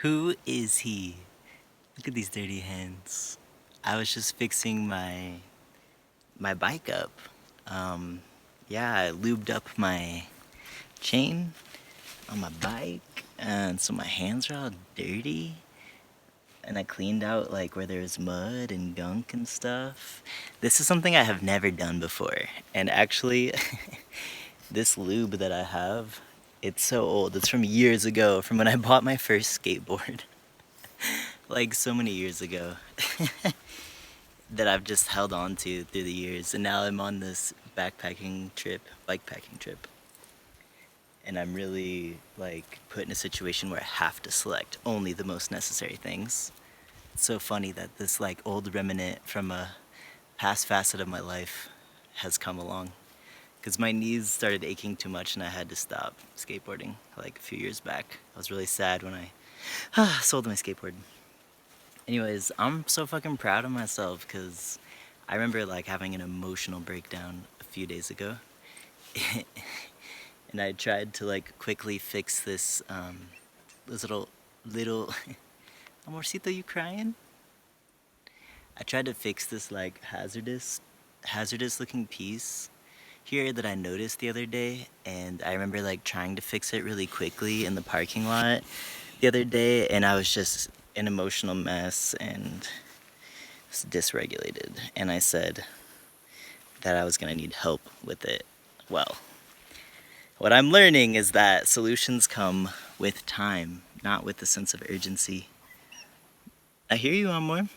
Who is he? Look at these dirty hands. I was just fixing my bike up. Um, yeah, I lubed up my chain on my bike, and so my hands are all dirty. And I cleaned out like where there's mud and gunk and stuff. This is something I have never done before. And actually, this lube that I have, it's so old. It's from years ago, from when I bought my first skateboard. Like so many years ago. That I've just held on to through the years. And now I'm on this backpacking trip, bike packing trip. And I'm really like put in a situation where I have to select only the most necessary things. It's so funny that this like old remnant from a past facet of my life has come along. Because my knees started aching too much and I had to stop skateboarding like a few years back. I was really sad when I sold my skateboard. Anyways, I'm so fucking proud of myself because I remember like having an emotional breakdown a few days ago. And I tried to like quickly fix this little Amorcito, you crying? I tried to fix this like hazardous looking piece here that I noticed the other day, and I remember like trying to fix it really quickly in the parking lot the other day, and I was just an emotional mess and dysregulated, and I said that I was gonna need help with it. Well, what I'm learning is that solutions come with time, not with a sense of urgency. I hear you, Amor.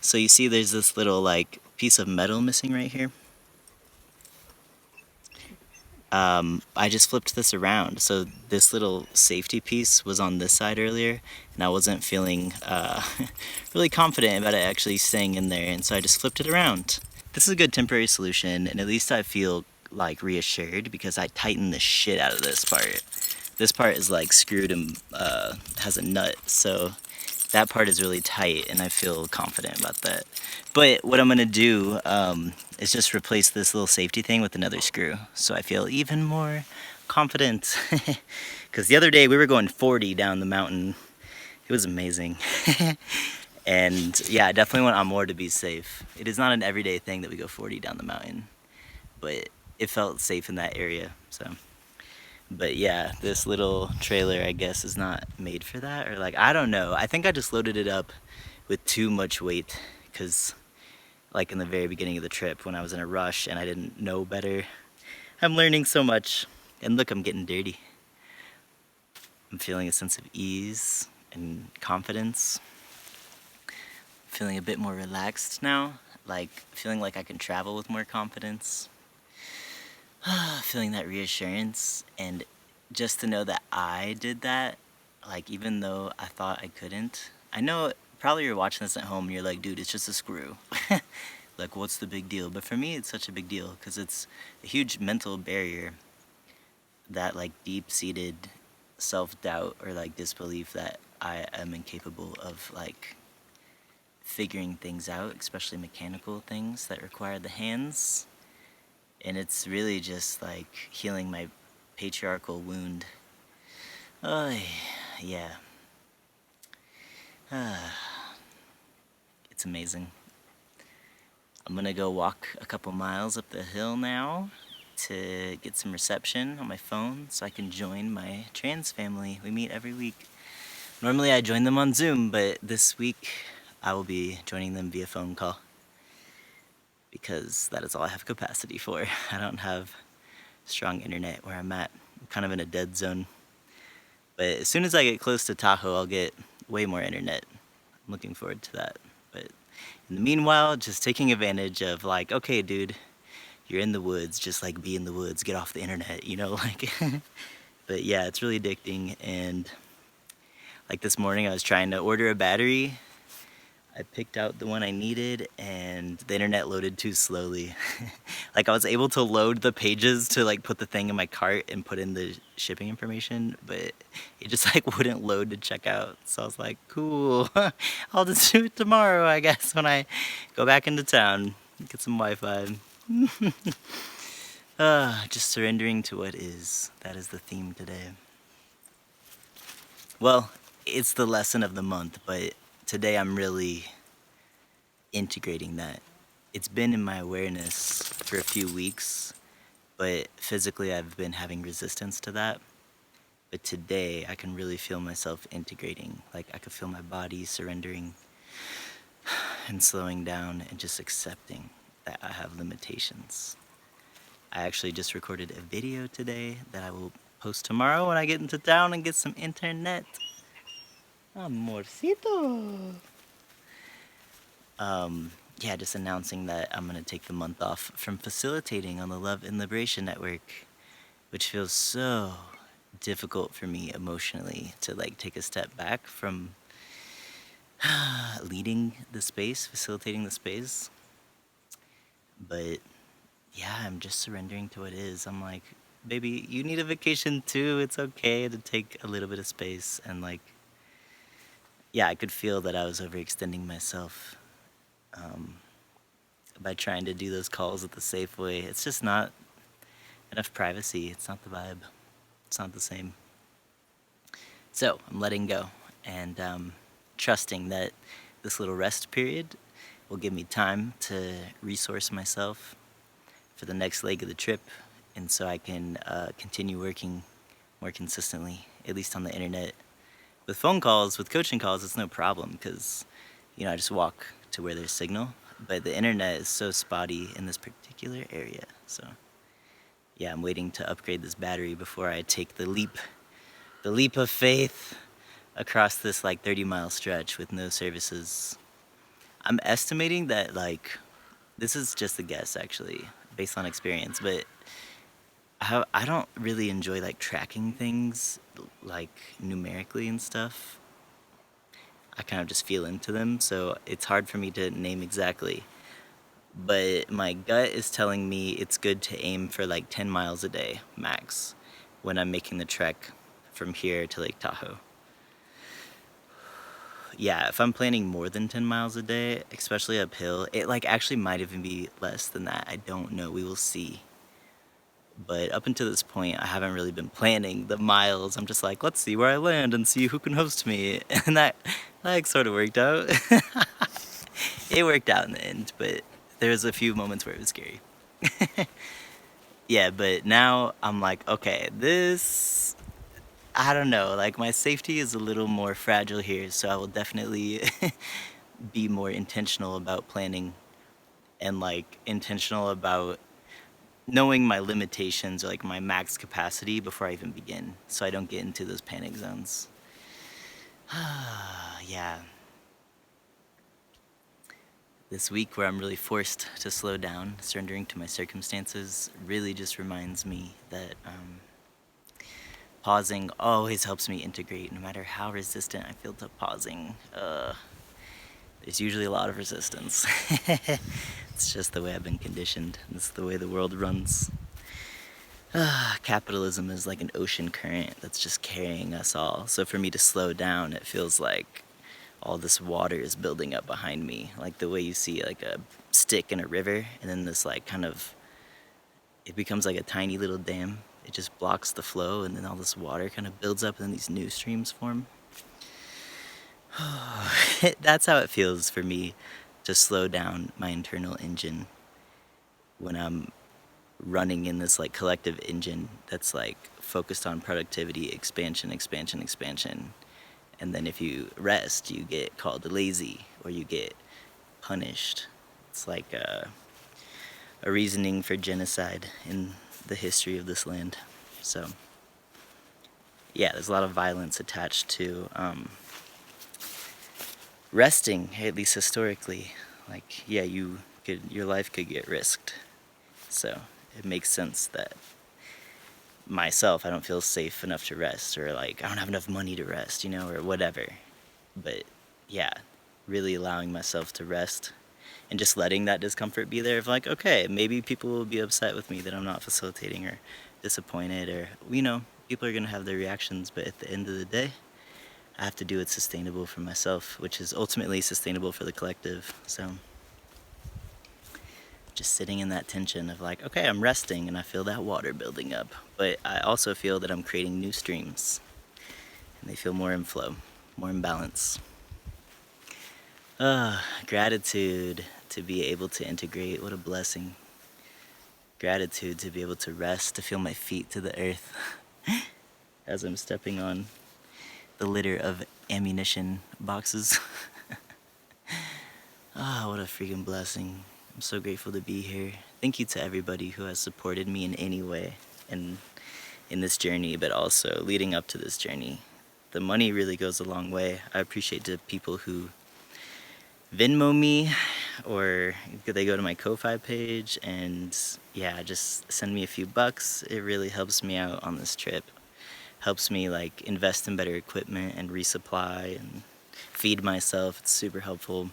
So you see there's this little like piece of metal missing right here. I just flipped this around. So this little safety piece was on this side earlier, and I wasn't feeling really confident about it actually staying in there, and so I just flipped it around. This is a good temporary solution, and at least I feel like reassured because I tightened the shit out of this part. This part is like screwed and has a nut, so that part is really tight, and I feel confident about that. But what I'm gonna do is just replace this little safety thing with another screw, so I feel even more confident. Because the other day we were going 40 down the mountain. It was amazing. And yeah, I definitely want Amor to be safe. It is not an everyday thing that we go 40 down the mountain, but it felt safe in that area, so. But yeah, this little trailer, I guess, is not made for that, or like, I don't know. I think I just loaded it up with too much weight, because like in the very beginning of the trip when I was in a rush and I didn't know better. I'm learning so much, and look, I'm getting dirty. I'm feeling a sense of ease and confidence. Feeling a bit more relaxed now, like feeling like I can travel with more confidence. Feeling that reassurance, and just to know that I did that, like even though I thought I couldn't. I know probably you're watching this at home and you're like, dude, it's just a screw. Like, what's the big deal? But for me, it's such a big deal because it's a huge mental barrier, that like deep-seated self-doubt or like disbelief that I am incapable of like figuring things out, especially mechanical things that require the hands. And it's really just like healing my patriarchal wound. Oh, yeah. It's amazing. I'm gonna go walk a couple miles up the hill now to get some reception on my phone so I can join my trans family. We meet every week. Normally I join them on Zoom, but this week I will be joining them via phone call, because that is all I have capacity for. I don't have strong internet where I'm at. I'm kind of in a dead zone. But as soon as I get close to Tahoe, I'll get way more internet. I'm looking forward to that. But in the meanwhile, just taking advantage of like, okay, dude, you're in the woods, just like be in the woods, get off the internet, you know, like. But yeah, it's really addicting. And like this morning I was trying to order a battery. I picked out the one I needed and the internet loaded too slowly. Like I was able to load the pages to like put the thing in my cart and put in the shipping information, but it just like wouldn't load to check out. So I was like, cool, I'll just do it tomorrow, I guess, when I go back into town, get some Wi-Fi. Just surrendering to what is. That is the theme today. Well, it's the lesson of the month, but today I'm really integrating that. It's been in my awareness for a few weeks, but physically I've been having resistance to that. But today I can really feel myself integrating. Like I could feel my body surrendering and slowing down and just accepting that I have limitations. I actually just recorded a video today that I will post tomorrow when I get into town and get some internet. Amorcito. Yeah, just announcing that I'm gonna take the month off from facilitating on the Love and Liberation Network, which feels so difficult for me emotionally to like take a step back from leading the space, facilitating the space. But yeah, I'm just surrendering to what is. I'm like, baby, you need a vacation too. It's okay to take a little bit of space. And like, yeah, I could feel that I was overextending myself by trying to do those calls at the safe way. It's just not enough privacy. It's not the vibe. It's not the same. So I'm letting go and trusting that this little rest period will give me time to resource myself for the next leg of the trip, and so I can continue working more consistently, at least on the internet. With phone calls, with coaching calls, it's no problem because, I just walk to where there's signal. But the internet is so spotty in this particular area. So, yeah, I'm waiting to upgrade this battery before I take the leap of faith across this like 30-mile stretch with no services. I'm estimating that like this is just a guess actually, based on experience, but I don't really enjoy like tracking things like numerically and stuff. I kind of just feel into them, so it's hard for me to name exactly. But my gut is telling me it's good to aim for like 10 miles a day max when I'm making the trek from here to Lake Tahoe. Yeah, if I'm planning more than 10 miles a day, especially uphill, it like actually might even be less than that. I don't know. We will see. But up until this point, I haven't really been planning the miles. I'm just like, let's see where I land and see who can host me. And that like sort of worked out. It worked out in the end, but there was a few moments where it was scary. Yeah, but now I'm like, okay, this, I don't know, like my safety is a little more fragile here, so I will definitely be more intentional about planning and like intentional about knowing my limitations or like my max capacity before I even begin, so I don't get into those panic zones. Yeah. This week where I'm really forced to slow down, surrendering to my circumstances, really just reminds me that pausing always helps me integrate, no matter how resistant I feel to pausing. There's usually a lot of resistance. It's just the way I've been conditioned. It's the way the world runs. Capitalism is like an ocean current that's just carrying us all. So for me to slow down, it feels like all this water is building up behind me. Like the way you see like a stick in a river, and then this like kind of, it becomes like a tiny little dam. It just blocks the flow, and then all this water kind of builds up, and then these new streams form. That's how it feels for me to slow down my internal engine when I'm running in this like collective engine that's like focused on productivity, expansion, expansion, expansion. And then if you rest, you get called lazy or you get punished. It's like a reasoning for genocide in the history of this land. So yeah, there's a lot of violence attached to resting, at least historically. Like, yeah, your life could get risked. So it makes sense that myself, I don't feel safe enough to rest, or like I don't have enough money to rest, or whatever. But yeah, really allowing myself to rest and just letting that discomfort be there of like, okay, maybe people will be upset with me that I'm not facilitating or disappointed, or people are gonna have their reactions, but at the end of the day, I have to do what's sustainable for myself, which is ultimately sustainable for the collective. So just sitting in that tension of like, okay, I'm resting and I feel that water building up, but I also feel that I'm creating new streams and they feel more in flow. more in balance. Gratitude to be able to integrate. What a blessing. Gratitude to be able to rest, to feel my feet to the earth as I'm stepping on the litter of ammunition boxes. What a freaking blessing. I'm so grateful to be here. Thank you to everybody who has supported me in any way in this journey, but also leading up to this journey. The money really goes a long way. I appreciate the people who Venmo me, or they go to my Ko-Fi page and yeah, just send me a few bucks. It really helps me out on this trip. Helps me like invest in better equipment and resupply and feed myself. It's super helpful.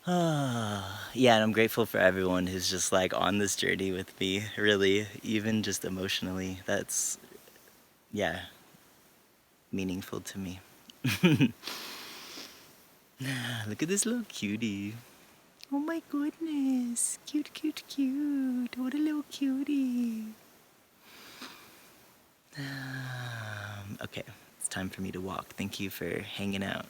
Yeah, and I'm grateful for everyone who's just like on this journey with me, really, even just emotionally. That's, yeah, meaningful to me. Look at this little cutie. Oh my goodness. Cute, cute, cute. What a little cutie. Okay, it's time for me to walk. Thank you for hanging out.